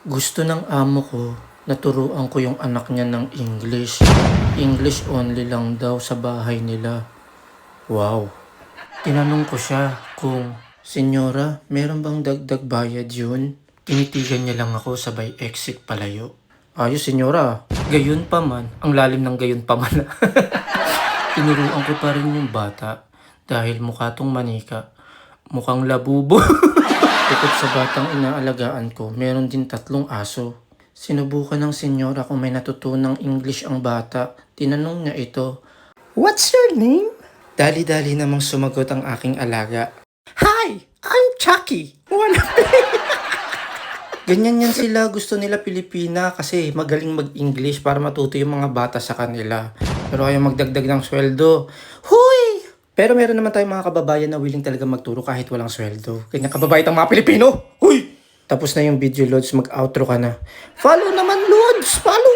Gusto ng amo ko na turuan ko yung anak niya ng English. English only lang daw sa bahay nila. Wow. Tinanong ko siya kung, Senyora, meron bang dagdag bayad yun? Tinitigan niya lang ako sabay exit palayo. Ayos, senyora. Gayon pa man. Ang lalim ng gayon pa man. Tinuruan ko pa rin yung bata dahil mukha tong manika. Mukhang labubo. Bukod sa batang inaalagaan ko, meron din 3 aso. Sinubukan ng senyora kung may natutunang English ang bata. Tinanong niya ito, "What's your name?" Dali-dali namang sumagot ang aking alaga. "Hi, I'm Chucky. Wanna play?" Ganyan yan sila, gusto nila Pilipina kasi magaling mag-English para matuto yung mga bata sa kanila. Pero ayaw magdagdag ng sweldo. Huy! Pero meron naman tayong mga kababayan na willing talaga magturo kahit walang sweldo. Ganyan kababayan ang mga Pilipino. Huy! Tapos na yung video, Lods. Mag-outro ka na. Follow naman, Lods! Follow!